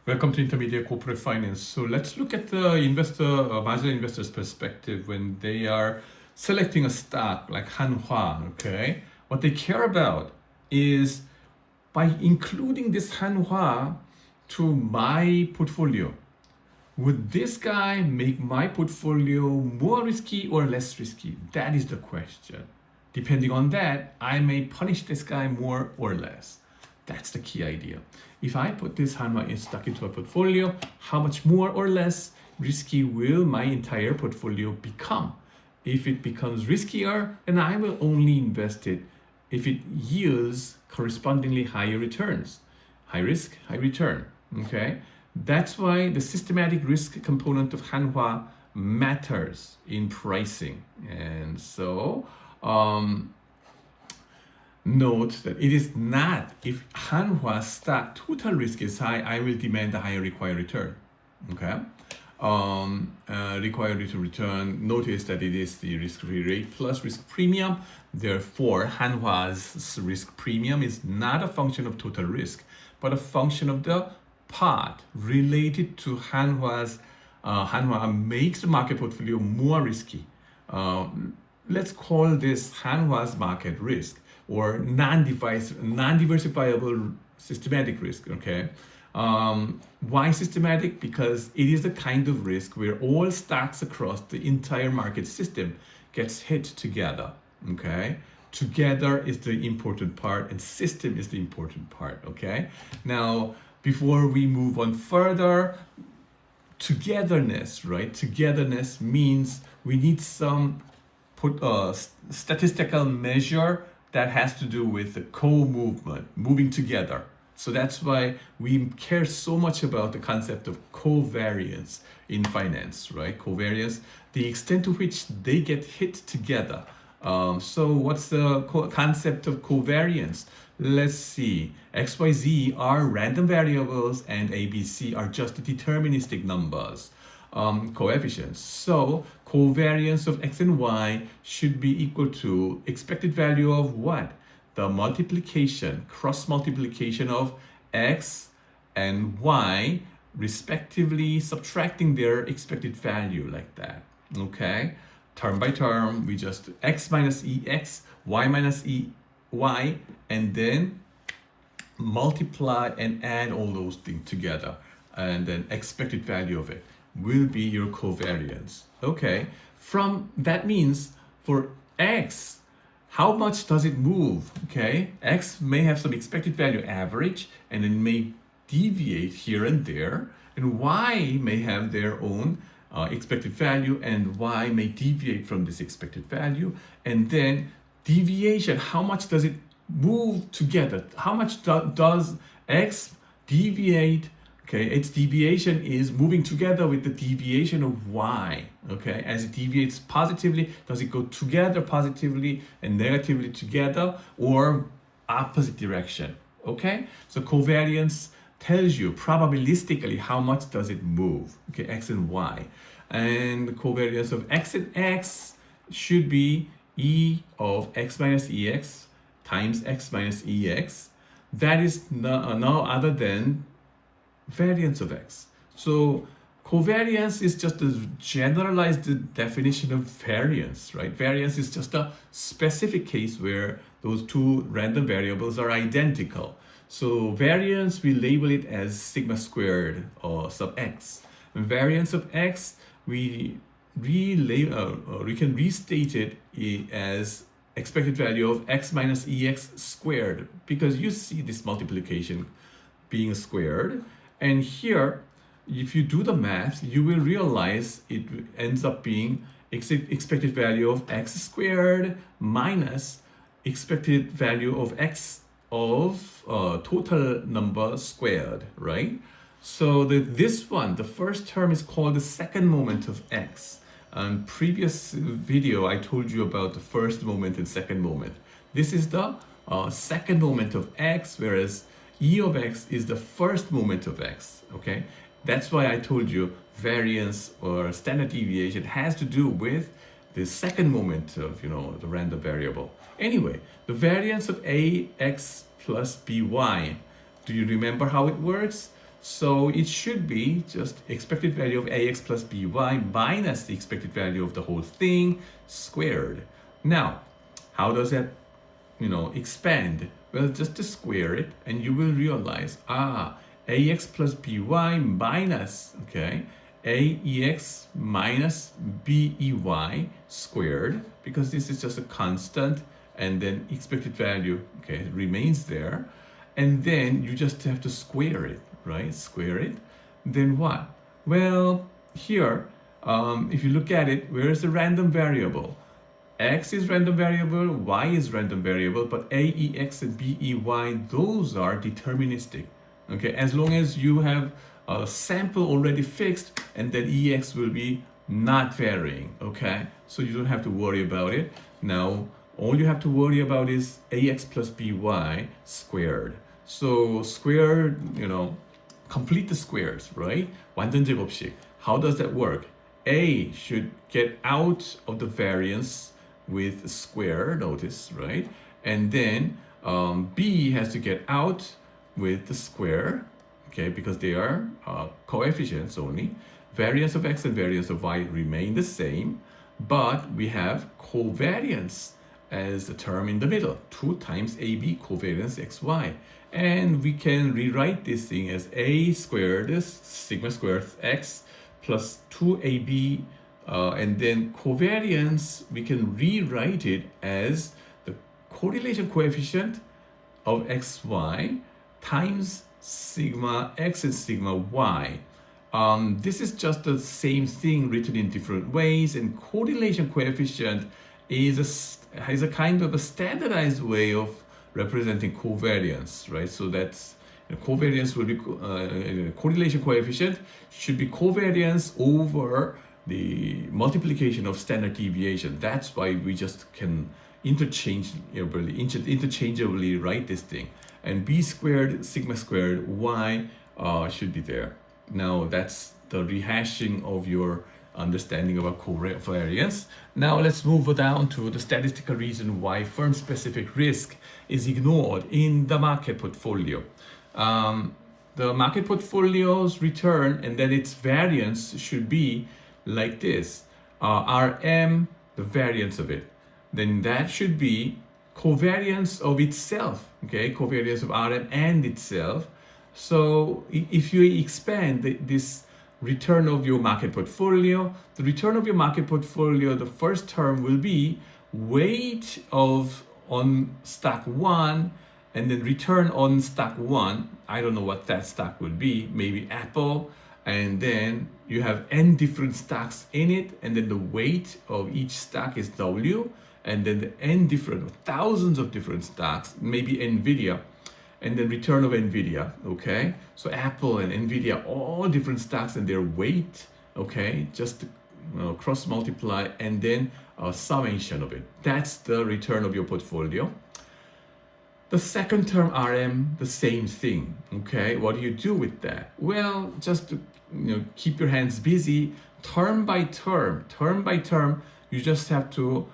Welcome to Intermediate Corporate Finance. So let's look at the marginal investor's perspective when they are selecting a stock like Hanwha. Okay, what they care about is by including this Hanwha to my portfolio, would this guy make my portfolio more risky or less risky? That is the question. Depending on that, I may punish this guy more or less. That's the key idea. If I put this Hanwha stock into a portfolio, how much more or less risky will my entire portfolio become? If it becomes riskier, then I will only invest it if it yields correspondingly higher returns. High risk, high return. Okay? That's why the systematic risk component of Hanwha matters in pricing. And so, note that it is not if Hanwha stock total risk is high, I will demand a higher required return. Okay? Required rate of return, notice that it is the risk-free rate plus risk premium. Therefore, Hanwha's risk premium is not a function of total risk, but a function of the part related to Hanwha's. Hanwha makes the market portfolio more risky. Let's call this Hanwha's market risk or non-diversifiable systematic risk. Okay. Why systematic? Because it is the kind of risk where all stocks across the entire market system gets hit together. Okay, together is the important part, and system is the important part. Okay, now before we move on further, togetherness, right? Togetherness means we need some statistical measure that has to do with the co-movement, moving together. So that's why we care so much about the concept of covariance in finance, right? Covariance, the extent to which they get hit together. So what's the concept of covariance? Let's see. X, Y, Z are random variables and A, B, C are just deterministic numbers, coefficients. So covariance of X and Y should be equal to expected value of what? The multiplication, cross multiplication of X and Y respectively, subtracting their expected value like that. Okay, term by term, we just X minus EX, Y minus EY, and then multiply and add all those things together, and then expected value of it will be your covariance. Okay, from that means for X, how much does it move? Okay, X may have some expected value average and it may deviate here and there, and Y may have their own expected value, and Y may deviate from this expected value. And then deviation, how much does it move together? How much does X deviate? Okay, its deviation is moving together with the deviation of Y. Okay, as it deviates positively, does it go together positively and negatively together, or opposite direction? Okay, so covariance tells you probabilistically how much does it move. Okay, X and Y, and the covariance of X and X should be E of X minus EX times X minus EX. That is no other than variance of X. So covariance is just a generalized definition of variance, right? Variance is just a specific case where those two random variables are identical. So variance, we label it as sigma squared or sub X. And variance of X, we can restate it as expected value of X minus EX squared, because you see this multiplication being squared. And here, if you do the math, you will realize it ends up being expected value of X squared minus expected value of X of total number squared, right? So this one, the first term, is called the second moment of X. In previous video, I told you about the first moment and second moment. This is the second moment of X, whereas E of X is the first moment of X. Okay, that's why I told you variance or standard deviation has to do with the second moment of the random variable. Anyway, the variance of AX plus BY. Do you remember how it works? So it should be just expected value of ax plus by minus the expected value of the whole thing squared. Now, how does that, expand? Well, just to square it, and you will realize, ax plus by minus, aex minus bey squared, because this is just a constant, and then expected value, remains there. And then you just have to square it, right? Square it. Then what? Well, here, if you look at it, where is the random variable? X is random variable, Y is random variable, but aex and bey, those are deterministic. Okay, as long as you have a sample already fixed, and then ex will be not varying. Okay, so you don't have to worry about it. Now, all you have to worry about is ax plus by squared. So square, complete the squares, right? 완전 제곱식. How does that work? A should get out of the variance with square, notice, right? And then B has to get out with the square, because they are coefficients only. Variance of x and variance of y remain the same, but we have covariance as the term in the middle, 2 times AB covariance xy. And we can rewrite this thing as a squared sigma squared x plus 2ab, and then covariance, we can rewrite it as the correlation coefficient of xy times sigma x and sigma y. This is just the same thing written in different ways, and correlation coefficient is a kind of a standardized way of representing covariance, right? So that's covariance will be correlation coefficient should be covariance over the multiplication of standard deviation. That's why we just can interchangeably write this thing. And b squared sigma squared y should be there. Now that's the rehashing of your understanding about covariance. Now let's move down to the statistical reason why firm-specific risk is ignored in the market portfolio. The market portfolio's return and then its variance should be like this. Rm, the variance of it. Then that should be covariance of itself, covariance of Rm and itself. So if you expand this return of your market portfolio, the return of your market portfolio, the first term will be weight on stock 1, and then return on stock 1. I don't know what that stock would be, maybe Apple, and then you have n different stocks in it, and then the weight of each stock is W, and then the n different, thousands of different stocks, maybe Nvidia, and then return of Nvidia, So Apple and Nvidia, all different stocks and their weight, just cross multiply and then a summation of it. That's the return of your portfolio. The second term RM, the same thing, What do you do with that? Well, just to keep your hands busy, term by term, you just have to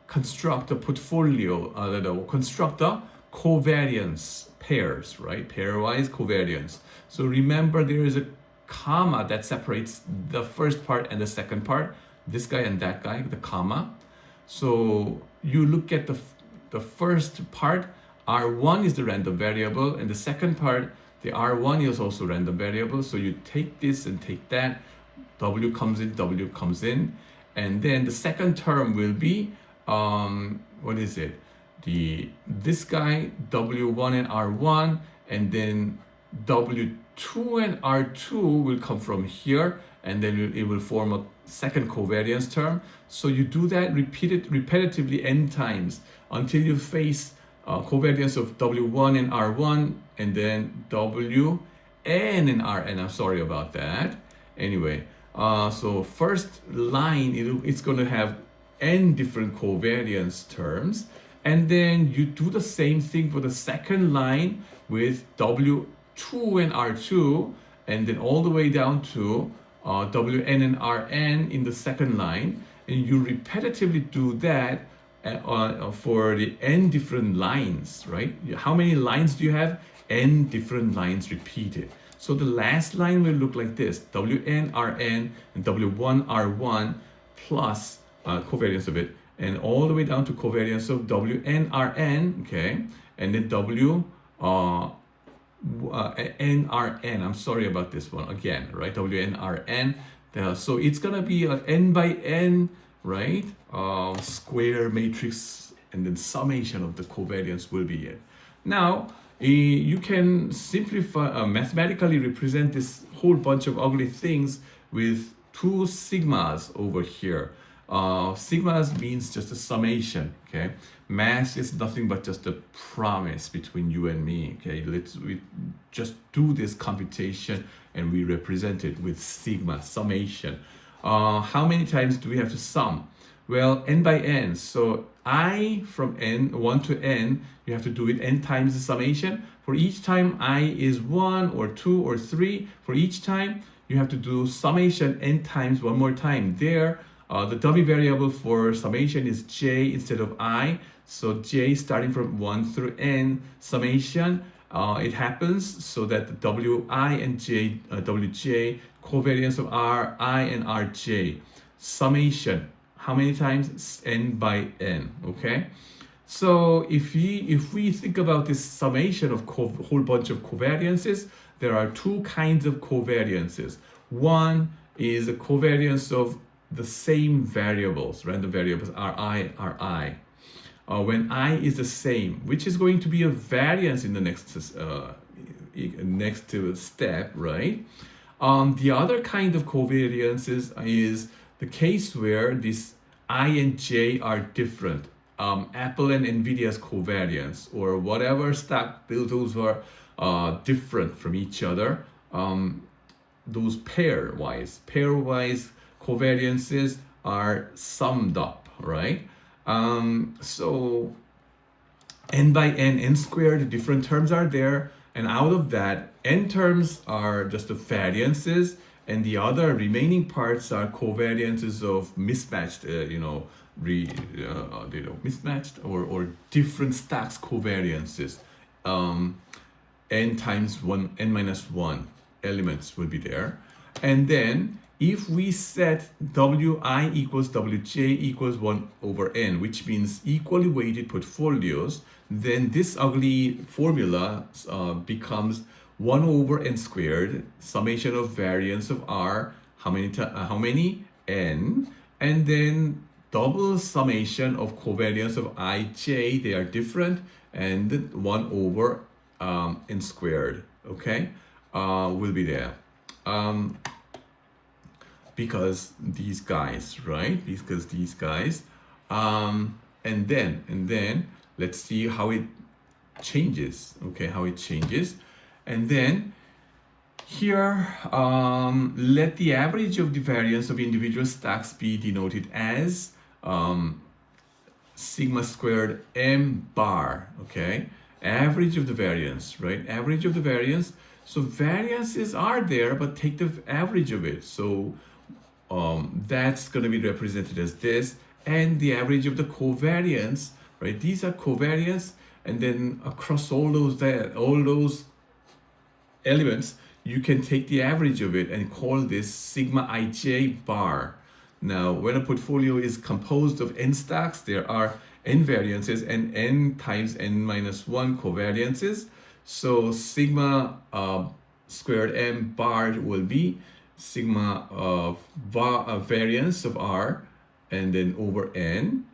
construct a portfolio, construct a covariance pairs, right? Pairwise covariance. So remember, there is a comma that separates the first part and the second part, this guy and that guy, the comma. So you look at the first part, R1 is the random variable, and the second part, the R1 is also random variable. So you take this and take that, W comes in, and then the second term will be, what is it? This guy, W1 and R1, and then W2 and R2 will come from here, and then it will form a second covariance term. So you do that repetitively n times until you face covariance of W1 and R1, and then Wn and Rn. I'm sorry about that. Anyway, so first line, it's going to have n different covariance terms. And then you do the same thing for the second line with W2 and R2, and then all the way down to Wn and Rn in the second line. And you repetitively do that for the n different lines, right? How many lines do you have? n different lines repeated. So the last line will look like this: Wn Rn and W1 R1 plus covariance of it, and all the way down to covariance of Wn Rn, okay, and then W NRN. I'm sorry about this one again, right? WNRN. So it's gonna be an n by n, right? Square matrix, and then summation of the covariance will be it. Now you can simplify, mathematically represent this whole bunch of ugly things with two sigmas over here. Sigmas means just a summation, okay? Math is nothing but just a promise between you and me, okay? We just do this computation and we represent it with sigma, summation. How many times do we have to sum? Well, n by n. So I from n, 1 to n, you have to do it n times the summation. For each time I is 1 or 2 or 3, for each time you have to do summation n times one more time. There, the dummy variable for summation is j instead of I. So j starting from 1 through n, summation, it happens so that the wi and j, wj, covariance of ri and rj, summation, how many times? N by n, okay? So if we think about this summation of whole bunch of covariances, there are two kinds of covariances. One is a covariance of the same variables, random variables, Ri. When I is the same, which is going to be a variance in the next step, right? The other kind of covariances is the case where this I and J are different. Apple and Nvidia's covariance, or whatever stock, those are different from each other. Those pairwise covariances are summed up, right? So n by n squared, different terms are there, and out of that, n terms are just the variances, and the other remaining parts are covariances of mismatched, mismatched or different stocks covariances. N times 1, n minus 1 elements will be there. And then if we set Wi equals Wj equals 1 over n, which means equally weighted portfolios, then this ugly formula becomes 1 over n squared, summation of variance of r, how many? N, and then double summation of covariance of ij, they are different, and 1 over n squared, okay, will be there. Because these guys, right? Because these guys, and then let's see how it changes, okay, how it changes. And then here, let the average of the variance of individual stocks be denoted as sigma squared m bar, okay? Average of the variance, right? Average of the variance. So variances are there, but take the average of it. So that's going to be represented as this, and the average of the covariance, right? These are covariance, and then across all those elements, you can take the average of it and call this sigma ij bar. Now, when a portfolio is composed of n stocks, there are n variances and n times n minus 1 covariances. So sigma squared m bar will be sigma of variance of r, and then over n,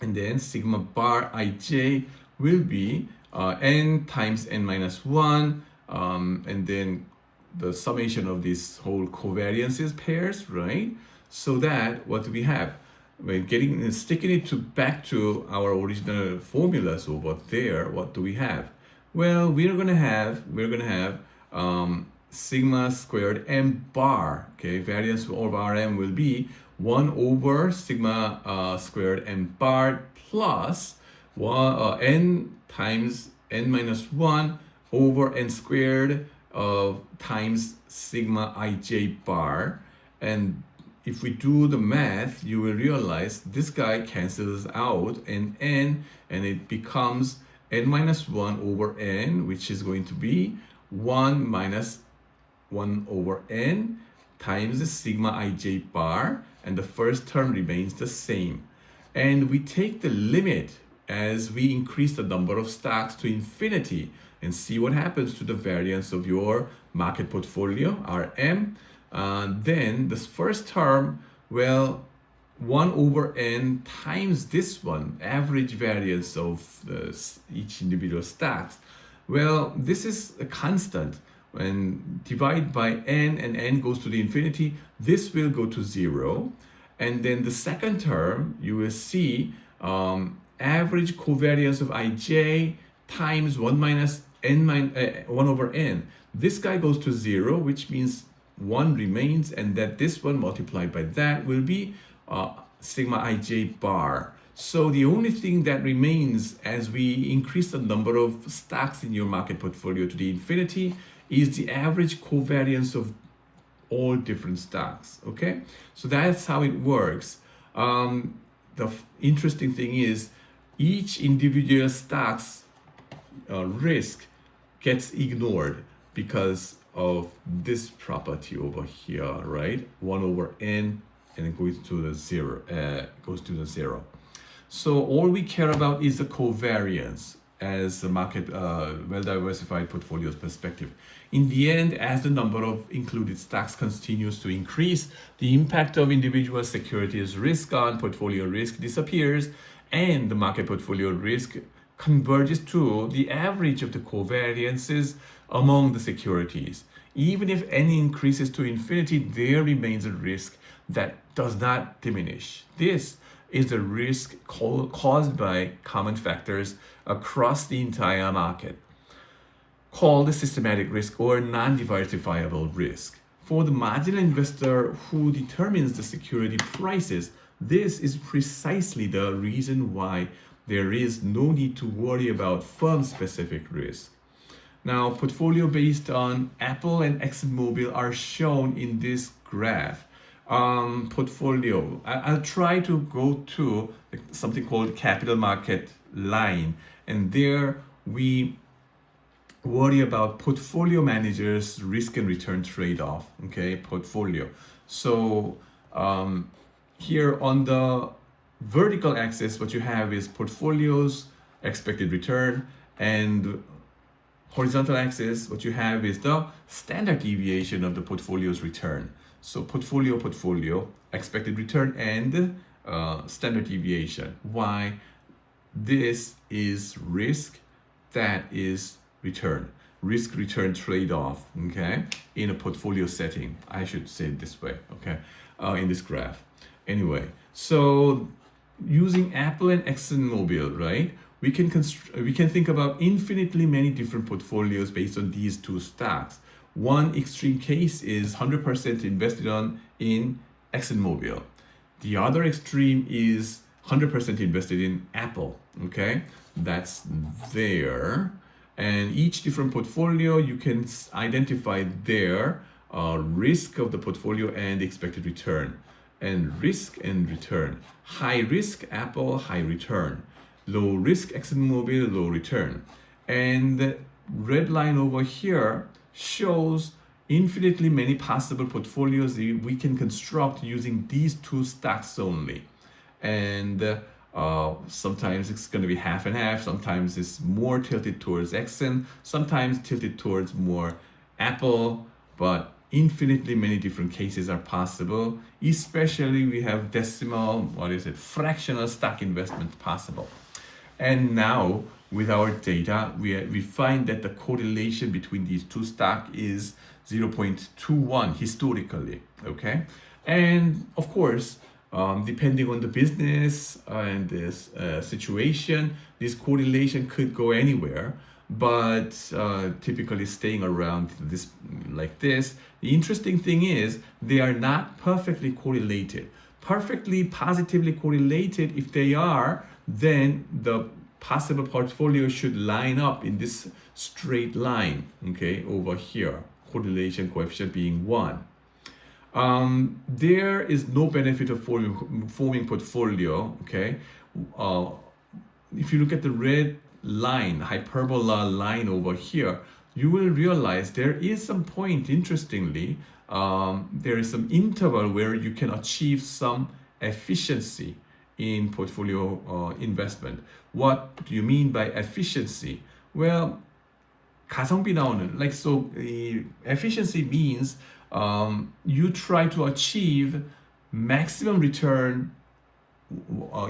and then sigma bar ij will be n times n minus 1, and then the summation of this whole covariances pairs, right? So that what do we have? We're sticking it back to our original formulas over there. What do we have? Well, we're gonna have sigma squared m bar, okay? Variance of Rm will be 1 over sigma squared m bar plus n times n minus 1 over n squared times sigma ij bar. And if we do the math, you will realize this guy cancels out and it becomes n minus 1 over n, which is going to be 1 minus 1 over n times the sigma ij bar, and the first term remains the same. And we take the limit as we increase the number of stocks to infinity and see what happens to the variance of your market portfolio, Rm. Then this first term, well, 1 over n times this one, average variance of each individual stocks. Well, this is a constant. When divide by n and n goes to the infinity, this will go to 0. And then the second term, you will see average covariance of ij times 1 minus n 1 over n. This guy goes to 0, which means 1 remains, and that this one multiplied by that will be sigma ij bar. So the only thing that remains as we increase the number of stocks in your market portfolio to the infinity is the average covariance of all different stocks. Okay, so that's how it works. The interesting thing is each individual stock's risk gets ignored because of this property over here, right? 1 over n, and it goes to the zero. So all we care about is the covariance as the market well-diversified portfolio's perspective. In the end, as the number of included stocks continues to increase, the impact of individual securities risk on portfolio risk disappears, and the market portfolio risk converges to the average of the covariances among the securities. Even if n increases to infinity, there remains a risk that does not diminish. This is the risk caused by common factors across the entire market, called the systematic risk or non-diversifiable risk. For the marginal investor who determines the security prices, this is precisely the reason why there is no need to worry about firm-specific risk. Now, portfolio based on Apple and ExxonMobil are shown in this graph. Portfolio, I'll try to go to something called capital market line, and there we worry about portfolio managers' risk and return trade-off. Okay, portfolio. So here on the vertical axis, what you have is portfolios expected return, and horizontal axis, what you have is the standard deviation of the portfolio's return. So portfolio, expected return, and standard deviation. Why? This is risk, that is return. Risk-return trade-off, okay? In a portfolio setting, I should say it this way, okay? In this graph. Anyway, so using Apple and ExxonMobil, right? We can think about infinitely many different portfolios based on these two stocks. One extreme case is 100% invested in ExxonMobil. The other extreme is 100% invested in Apple. Okay, that's there. And each different portfolio, you can identify their risk of the portfolio and expected return. And risk and return. High risk Apple, high return. Low risk ExxonMobil, low return. And the red line over here shows infinitely many possible portfolios that we can construct using these two stocks only. And sometimes it's going to be half and half, sometimes it's more tilted towards Exxon, sometimes tilted towards more Apple, but infinitely many different cases are possible, especially we have fractional stock investment possible. And now with our data, we find that the correlation between these two stocks is 0.21 historically, okay? And of course, depending on the business and this situation, this correlation could go anywhere, but typically staying around this like this. The interesting thing is they are not perfectly correlated. Perfectly positively correlated, if they are, then the possible portfolio should line up in this straight line, okay, over here, correlation coefficient being 1. There is no benefit of forming portfolio, okay. If you look at the red line, hyperbola line over here, you will realize there is some point, interestingly, there is some interval where you can achieve some efficiency in portfolio investment. What do you mean by efficiency? Well, 가성비 나오는, like, so efficiency means you try to achieve maximum return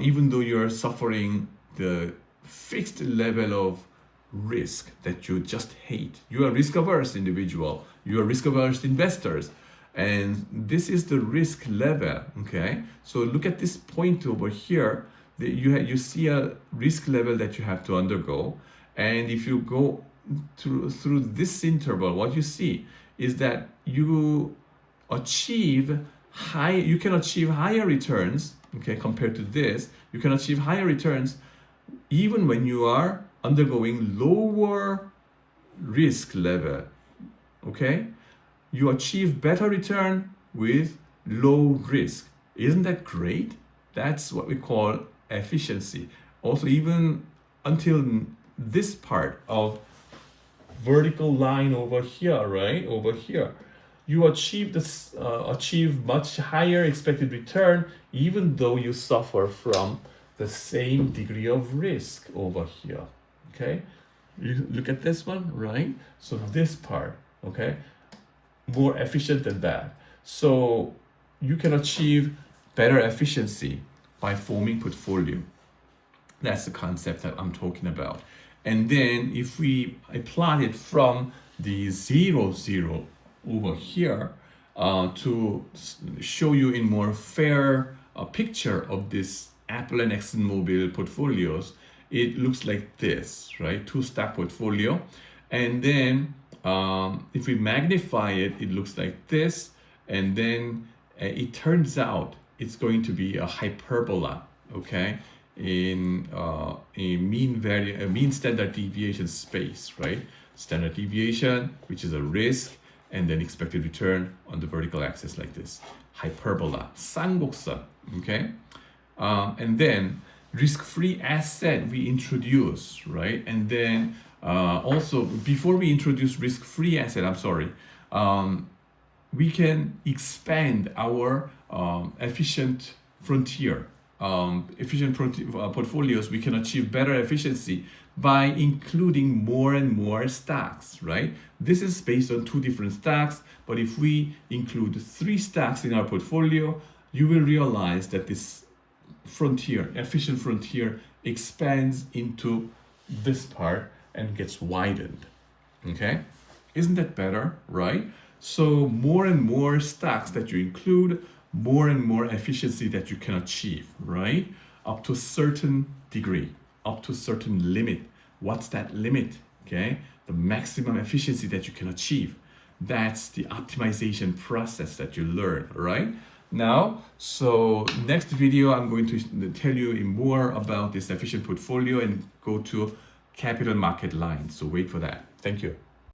even though you're suffering the fixed level of risk that you just hate. You are risk averse individual, you are risk averse investors, and this is the risk level. Okay, so look at this point over here. You see a risk level that you have to undergo, and if you go through this interval, what you see is that you can achieve higher returns, okay, compared to this. You can achieve higher returns even when you are undergoing lower risk level. Okay, you achieve better return with low risk. Isn't that great? That's what we call efficiency. Also, even until this part of vertical line over here, right over here, you achieve much higher expected return even though you suffer from the same degree of risk over here. Okay, you look at this one, right? So this part, okay, more efficient than that. So you can achieve better efficiency by forming portfolio. That's the concept that I'm talking about. And then if I plot it from the 0 over here to show you in more fair picture of this Apple and ExxonMobil portfolios, it looks like this, right? 2-stock portfolio. And then if we magnify it, it looks like this. And then it turns out it's going to be a hyperbola, okay? In a mean standard deviation space, right? Standard deviation, which is a risk, and then expected return on the vertical axis like this. Hyperbola, 쌍곡선, okay? And then risk-free asset we introduce, right? And then also before we introduce risk-free asset, we can expand our efficient frontier. Portfolios, we can achieve better efficiency by including more and more stocks, right? This is based on 2 different stocks, but if we include 3 stocks in our portfolio, you will realize that this frontier, efficient frontier, expands into this part and gets widened. Okay, isn't that better, right? So more and more stocks that you include, more and more efficiency that you can achieve, right? Up to a certain degree, up to a certain limit. What's that limit? Okay, the maximum efficiency that you can achieve. That's the optimization process that you learn, right? Now, so next video, I'm going to tell you more about this efficient portfolio and go to capital market lines. So wait for that. Thank you.